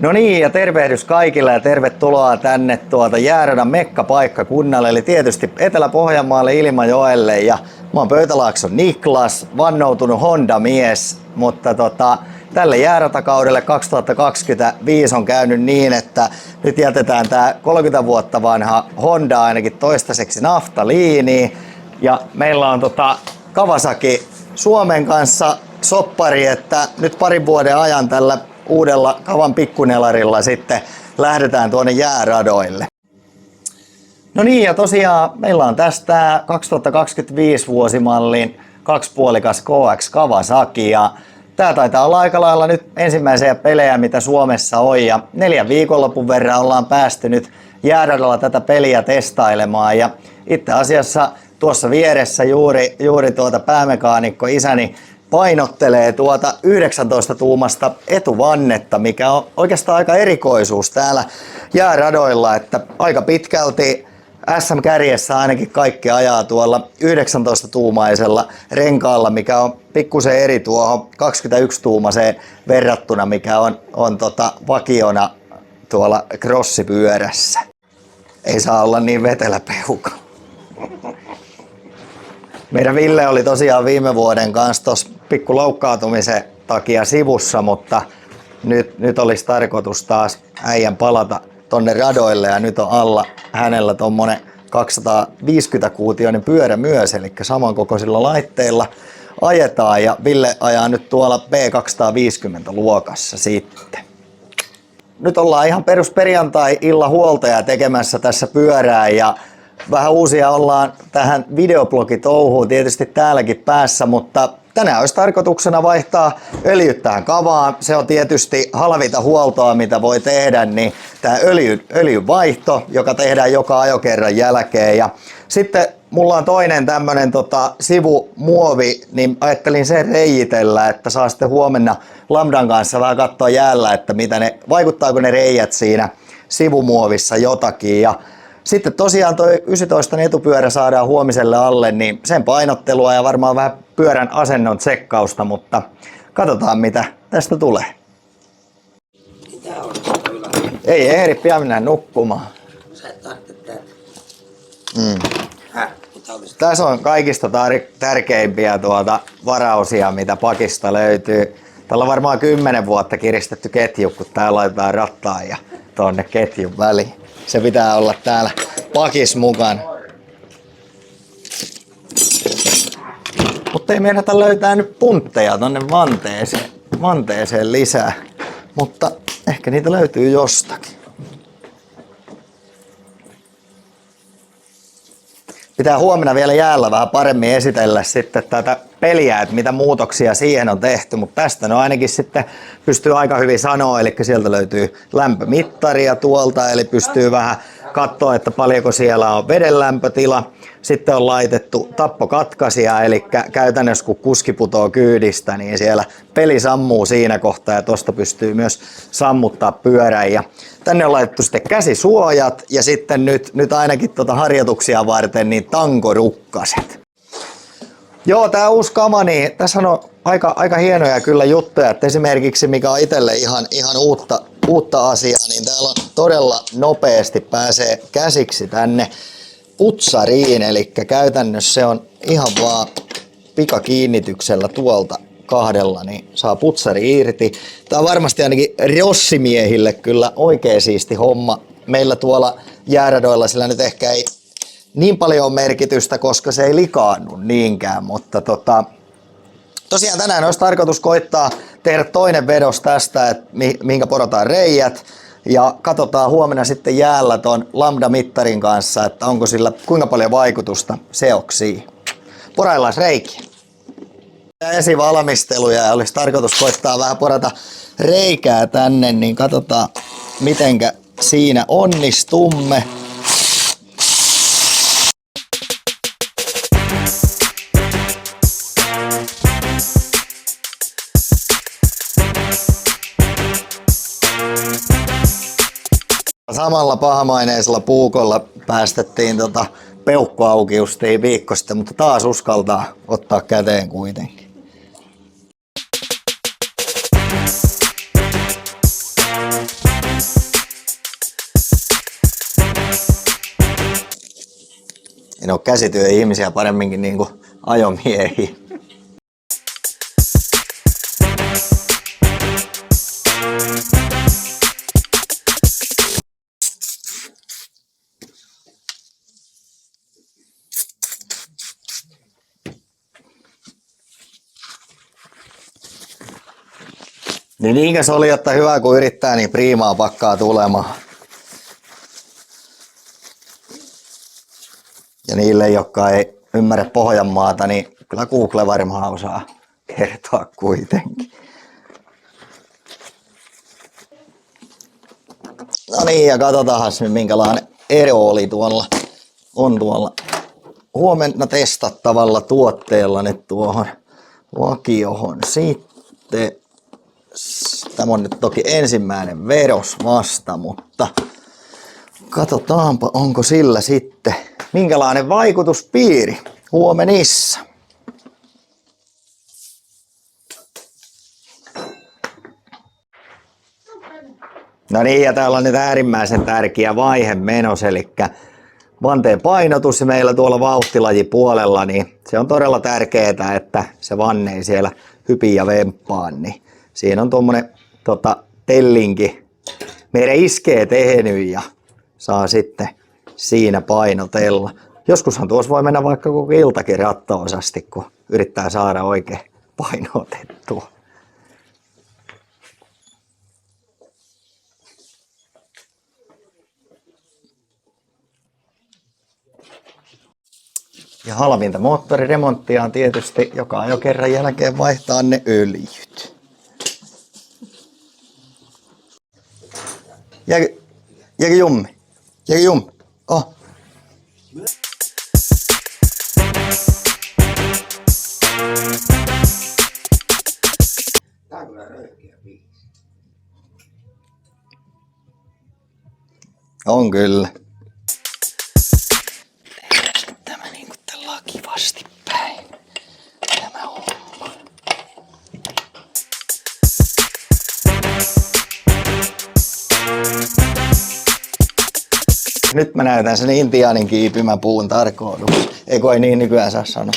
No niin, ja tervehdys kaikille ja tervetuloa tänne Jääradan mekkapaikkakunnalle, eli tietysti Etelä-Pohjanmaalle Ilmajoelle. Ja mä oon Pöytälaakson Niklas, vannoutunut Honda-mies, mutta tälle jääratakaudelle 2025 on käynyt niin, että nyt jätetään tää 30 vuotta vanha Honda ainakin toistaiseksi naftaliiniin. Ja meillä on Kawasaki Suomen kanssa soppari, että nyt parin vuoden ajan tällä uudella Kavan pikkunelarilla sitten lähdetään tuonne jääradoille. No niin, ja tosiaan meillä on tästä 2025 vuosimallin kaksipuolikas KX Kawasaki, ja tää taitaa olla aika lailla nyt ensimmäisiä pelejä mitä Suomessa on, ja 4 viikonlopun verran ollaan päästy nyt jääradalla tätä peliä testailemaan, ja itse asiassa tuossa vieressä juuri päämekaanikko isäni painottelee 19-tuumasta etuvannetta, mikä on oikeastaan aika erikoisuus täällä jääradoilla, että aika pitkälti SM-kärjessä ainakin kaikki ajaa tuolla 19-tuumaisella renkaalla, mikä on pikkusen eri tuohon 21-tuumaseen verrattuna, mikä on vakiona tuolla crossipyörässä. Ei saa olla niin veteläpeuka. Meidän Ville oli tosiaan viime vuoden kanssa tuossa pikku loukkaantumisen takia sivussa, mutta nyt olisi tarkoitus taas äijän palata tonne radoille, ja nyt on alla hänellä tommonen 250-kuutioinen pyörä myös, eli samankokoisilla laitteilla ajetaan, ja Ville ajaa nyt tuolla B250 luokassa sitten. Nyt ollaan ihan perusperjantai-illan huoltaja tekemässä tässä pyörää, ja vähän uusia ollaan tähän videoblogitouhuun tietysti täälläkin päässä, mutta tänään olisi tarkoituksena vaihtaa öljyt tähän Kavaan. Se on tietysti halvinta huoltoa mitä voi tehdä, niin tämä öljyn vaihto, joka tehdään joka ajokerran jälkeen. Ja sitten mulla on toinen tämmönen sivumuovi, niin ajattelin sen reijitellä, että saa sitten huomenna Lambdan kanssa vähän katsoa jäällä, että vaikuttaako ne reijät siinä sivumuovissa jotakin. Ja sitten tosiaan toi 19 etupyörä saadaan huomiselle alle, niin sen painottelua ja varmaan vähän pyörän asennon tsekkausta, mutta katsotaan mitä tästä tulee. Ei ehdi, pian mennään nukkumaan. Sä et tarvitse tätä. Tässä on kaikista tärkeimpiä varausia mitä pakista löytyy. Täällä on varmaan 10 vuotta kiristetty ketju, kun tää laitetaan rattaan ja tonne ketjun väliin. Se pitää olla täällä pakis mukana. Mutta ei meinata löytää nyt puntteja tonne vanteeseen lisää. Mutta ehkä niitä löytyy jostakin. Pitää huomenna vielä jäällä vähän paremmin esitellä sitten tätä peliä, että mitä muutoksia siihen on tehty, mutta tästä no ainakin sitten pystyy aika hyvin sanoa, eli sieltä löytyy lämpömittaria tuolta, eli pystyy vähän katsoa, että paljonko siellä on veden lämpötila. Sitten on laitettu tappokatkaisija, eli käytännössä kun kuski putoo kyydistä, niin siellä peli sammuu siinä kohtaa ja tosta pystyy myös sammuttaa pyörän. Ja tänne on laitettu sitten käsisuojat ja sitten nyt ainakin harjoituksia varten niin tankorukkaset. Joo, tää uusi Kama, niin tässä on aika hienoja kyllä juttuja, että esimerkiksi mikä on itselle ihan uutta asiaa, niin täällä on todella nopeasti pääsee käsiksi tänne putsariin, eli käytännössä se on ihan vaan pikakiinnityksellä tuolta kahdella, niin saa putsari irti. Tää on varmasti ainakin rossimiehille kyllä oikein siisti homma. Meillä tuolla jääradoilla sillä nyt ehkä ei niin paljon on merkitystä, koska se ei likaannu niinkään, mutta tosiaan tänään olisi tarkoitus koittaa tehdä toinen vedos tästä, että mihinkä porotaan reijät, ja katsotaan huomenna sitten jäällä ton lambda-mittarin kanssa, että onko sillä kuinka paljon vaikutusta seoksiin. Poraillaan reikiä. Esivalmisteluja ja olisi tarkoitus koittaa vähän porata reikää tänne, niin katsotaan mitenkä siinä onnistumme. Samalla pahamaineisella puukolla päästettiin peukku auki justiin viikko sitten, mutta taas uskaltaa ottaa käteen kuitenkin. Ne on käsityöihmisiä paremminkin niinku ajomiehiä. Niin niinkä se oli, että hyvä kun yrittää, niin priimaa pakkaa tulemaan. Ja niille, jotka ei ymmärrä Pohjanmaata, niin kyllä Google varmaan osaa kertoa kuitenkin. No niin, ja katsotaan minkälainen ero oli on tuolla huomenna testattavalla tuotteella nyt tuohon vakiohon. Sitten tämä on nyt toki ensimmäinen vedos vasta, mutta katsotaanpa onko sillä sitten minkälainen vaikutuspiiri huomenissa. No niin, ja täällä on nyt äärimmäisen tärkeä vaihe menossa, eli vanteen painotus, ja meillä tuolla vauhtilajipuolella, niin se on todella tärkeää, että se vanne ei siellä hypi ja vemppaa, niin siinä on tuommoinen tellinki meidän iskee tehnyt ja saa sitten siinä painotella. Joskushan tuossa voi mennä vaikka koko iltakin rattaosasti, kun yrittää saada oikein painotettua. Ja halvinta moottoriremonttia on tietysti joka ajokerran jälkeen vaihtaa ne öljyt. Jääkö jummi? Jääkö jummi? Oh. Tää on kyllä röyhkeä biisi. On kyllä. Tämä niinku tällä kivasti päin. Tämä homma. Nyt mä näytän sen intiaanin kiipimäpuun tarkoitus. Eikö ei niin nykyään saa sanoa.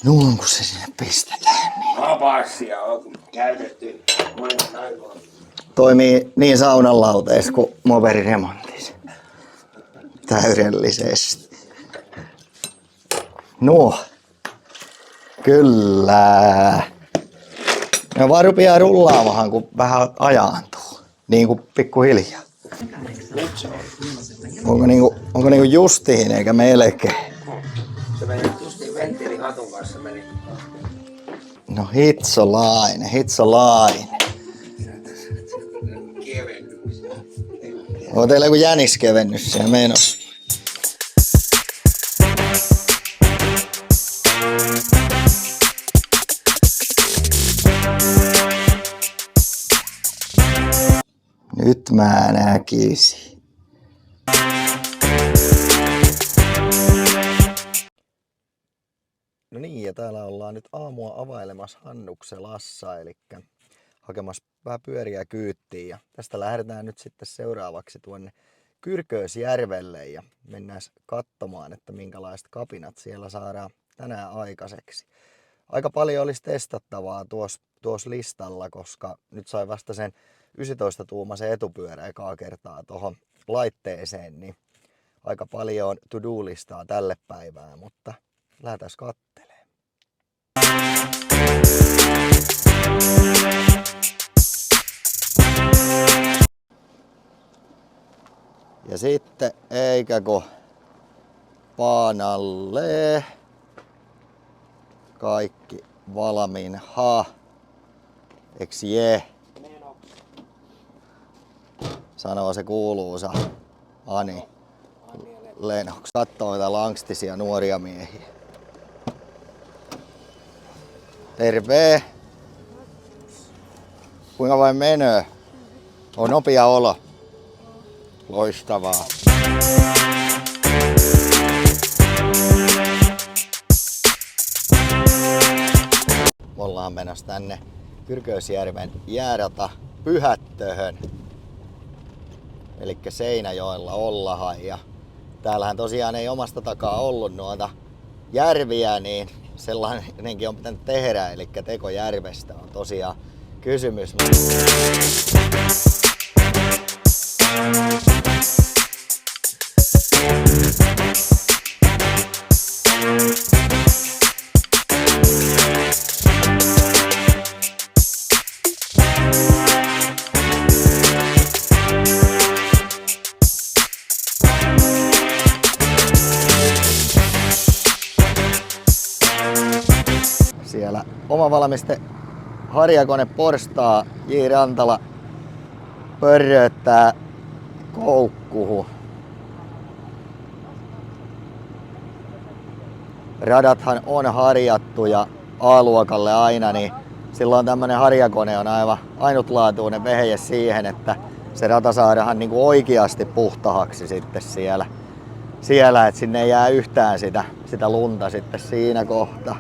Nuon kun se sinne pistetään. Niin. Apassia on käytetty monen aikaan. Toimii niin saunanlauteissa kuin moperiremontissa. Täydellisesti. Nuo. Kyllä. Ne vaan rupeaa rullaamahan, kun vähän ajaantuu. Niin kuin pikkuhiljaa. Onko niinku justiin eikä melkein? Se meni justiin venttiilihatun kanssa meni. No hitsolainen. Kevennys. Onko teillä joku jäniskevennys siellä menossa? Nyt mä näkisin. No niin, ja täällä ollaan nyt aamua availemassa Hannukselassa, eli hakemassa vähän pyöriä kyyttiin. Ja tästä lähdetään nyt sitten seuraavaksi tuonne Kyrkösjärvelle ja mennään katsomaan, että minkälaiset kapinat siellä saadaan tänään aikaiseksi. Aika paljon olisi testattavaa tuossa listalla, koska nyt sai vasta sen 19-tuumaisen etupyörä ekaa kertaa tuohon laitteeseen, niin aika paljon to-do-listaa tälle päivään, mutta lähdetään kattelemaan. Ja sitten eikäkö paanalle kaikki valmiina. Eks jee? Sanoo se kuuluisa Ani Lennox. Kattoo näitä langstisia nuoria miehiä. Terve! Kuinka vain menee? On nopea olo. Loistavaa. Me ollaan menossa tänne Kyrkösjärven jäärata Pyhättöhön. Elikkä Seinäjoella ollaan ja täällähän tosiaan ei omasta takaa ollut noita järviä, niin sellainenkin on pitänyt tehdä, eli tekojärvestä on tosiaan kysymys. Siellä oma valmiste harjakone Porstaa J. Rantala pörröttää koukkuun. Radathan on harjattuja A-luokalle aina, niin silloin tämmönen harjakone on aivan ainutlaatuinen vehje siihen, että se rata saadaan niin kuin oikeasti puhtahaksi sitten siellä, että sinne ei jää yhtään sitä lunta sitten siinä kohtaa.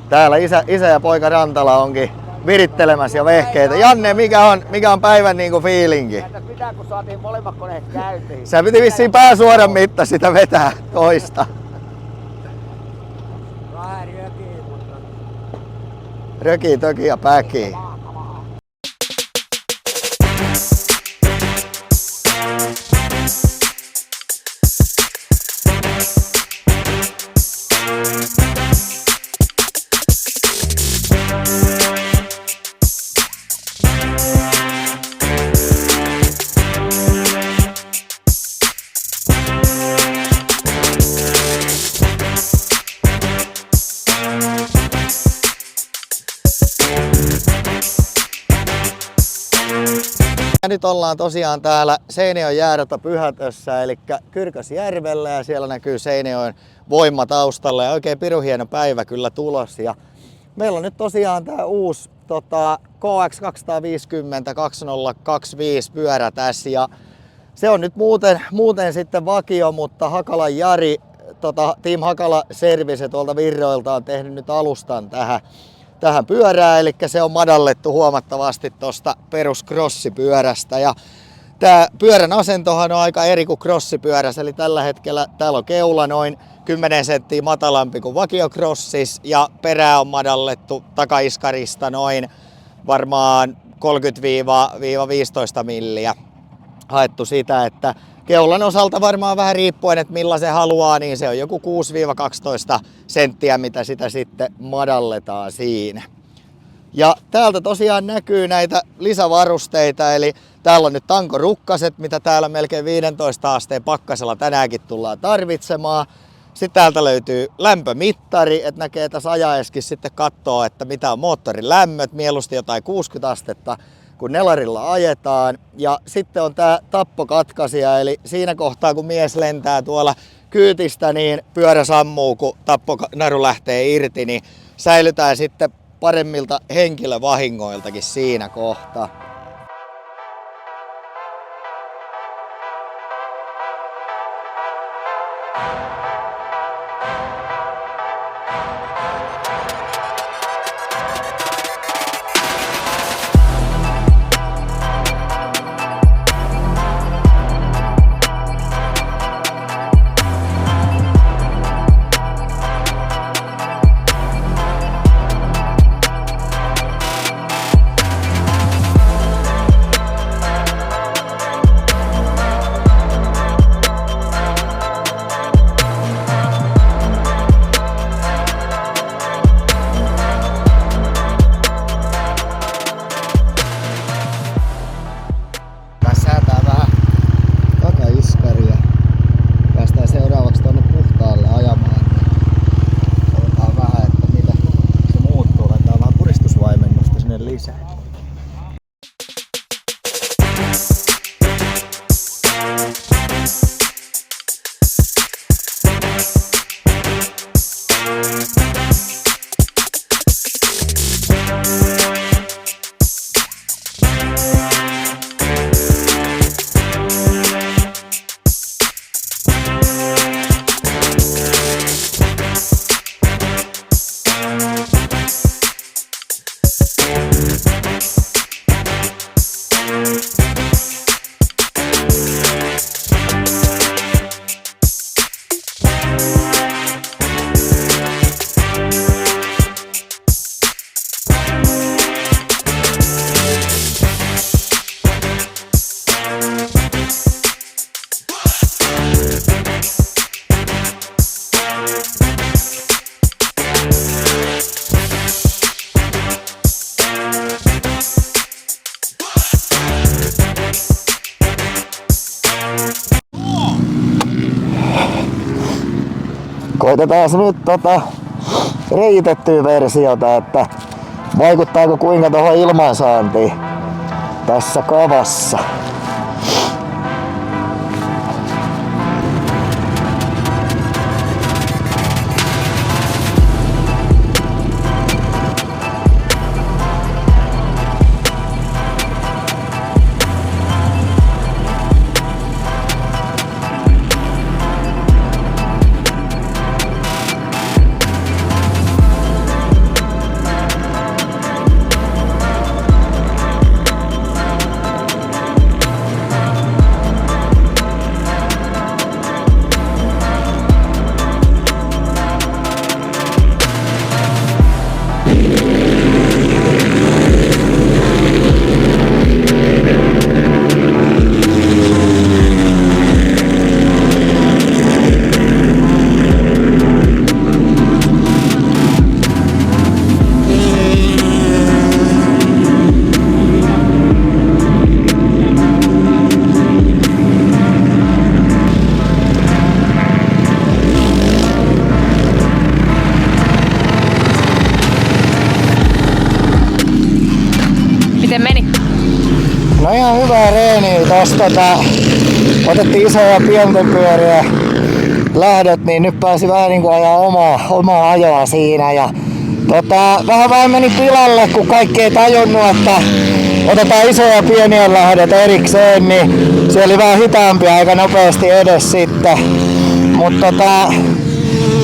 Täällä isä ja poika Rantala onkin virittelemässä jo vehkeitä. Janne, mikä on päivän niinku fiilinki? Mitä kun saatiin molemmat koneet käyntiin? Sä piti vissiin pääsuoran mitta sitä vetää toista. Vähän rökiin, mutta... Röki, töki ja päki. Ja nyt ollaan tosiaan täällä Seinäjoen jääradata Pyhätössä, eli Kyrkösjärvellä, ja siellä näkyy Seinäjoen voima taustalla ja oikein pirun hieno päivä kyllä tulos. Ja meillä on nyt tosiaan tää uusi KX250 2025 pyörä tässä, ja se on nyt muuten sitten vakio, mutta Hakalan Jari, Team Hakala Service tuolta Virroilta on tehnyt nyt alustan tähän pyörään, eli se on madallettu huomattavasti tuosta peruskrossipyörästä. Ja tää pyörän asentohan on aika eri kuin crossipyörässä, eli tällä hetkellä täällä on keula noin 10 senttiä matalampi kuin vakiocrossis, ja perää on madallettu takaiskarista noin varmaan 30-15 milliä. Haettu sitä, että keulan osalta varmaan vähän riippuen, että millaisen haluaa, niin se on joku 6-12 senttiä, mitä sitä sitten madalletaan siinä. Ja täältä tosiaan näkyy näitä lisävarusteita, eli täällä on nyt tankorukkaset, mitä täällä melkein 15 asteen pakkasella tänäänkin tullaan tarvitsemaan. Sitten täältä löytyy lämpömittari, että näkee tässä ajaeskin sitten katsoo, että mitä on moottorin lämmöt, mieluusti jotain 60 astetta, kun nelarilla ajetaan. Ja sitten on tää tappokatkaisija, eli siinä kohtaa kun mies lentää tuolla kyytistä, niin pyörä sammuu, kun tapponaru lähtee irti, niin säilytään sitten paremmilta henkilövahingoiltakin siinä kohtaa. koitetaan nyt reitettyä versiota, että vaikuttaako kuinka tuohon ilmansaantiin tässä kavassa. Miten meni? No ihan hyvää reeniä. Tosta otettiin isoja pienten pyöriä lähdöt, niin nyt pääsi vähän niinku ajaa omaa ajoa siinä. Ja vähän meni pilalle, kun kaikki ei tajunnut, että otetaan isoja ja pieniä lähdöt erikseen, niin se oli vähän hitaampia aika nopeasti edes sitten. Mutta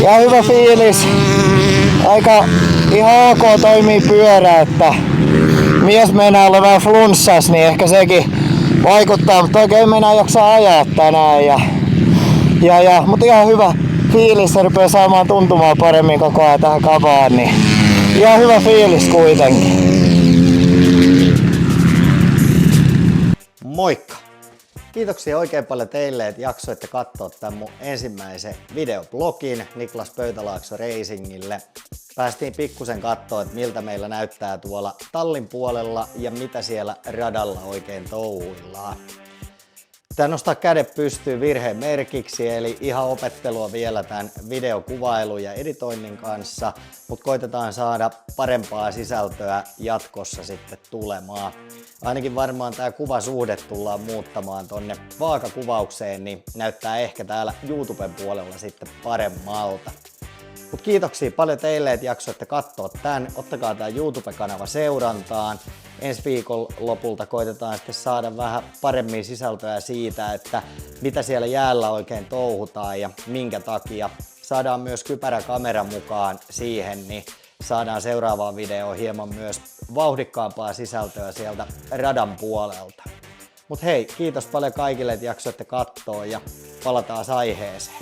ihan hyvä fiilis. Aika ihan ok toimii pyörä, että mies meinaa olla vähän flunssas, niin ehkä sekin vaikuttaa, mutta oikein meinaa jaksaa ajaa tänään. Mutta ihan hyvä fiilis, se rupeaa saamaan tuntumaan paremmin koko ajan tähän kavaan, niin ihan hyvä fiilis kuitenkin. Moikka! Kiitoksia oikein paljon teille, että jaksoitte katsoa tämän mun ensimmäisen videoblogin Niklas Pöytälaakso Racingille. Päästiin pikkusen katsoa, että miltä meillä näyttää tuolla tallin puolella ja mitä siellä radalla oikein touhuillaan. Pitää nostaa kädet pystyyn virheen merkiksi, eli ihan opettelua vielä tämän videokuvailun ja editoinnin kanssa, mutta koitetaan saada parempaa sisältöä jatkossa sitten tulemaan. Ainakin varmaan tämä kuvasuhde tullaan muuttamaan tonne vaakakuvaukseen, niin näyttää ehkä täällä YouTuben puolella sitten paremmalta. Mut kiitoksia paljon teille, että jaksoitte katsoa tän. Ottakaa tää YouTube-kanava seurantaan. Ensi viikon lopulta koitetaan sitten saada vähän paremmin sisältöä siitä, että mitä siellä jäällä oikein touhutaan ja minkä takia. Saadaan myös kypäräkamera mukaan siihen, niin saadaan seuraavaan videoon hieman myös vauhdikkaampaa sisältöä sieltä radan puolelta. Mut hei, kiitos paljon kaikille, että jaksoitte katsoa ja palataan aiheeseen.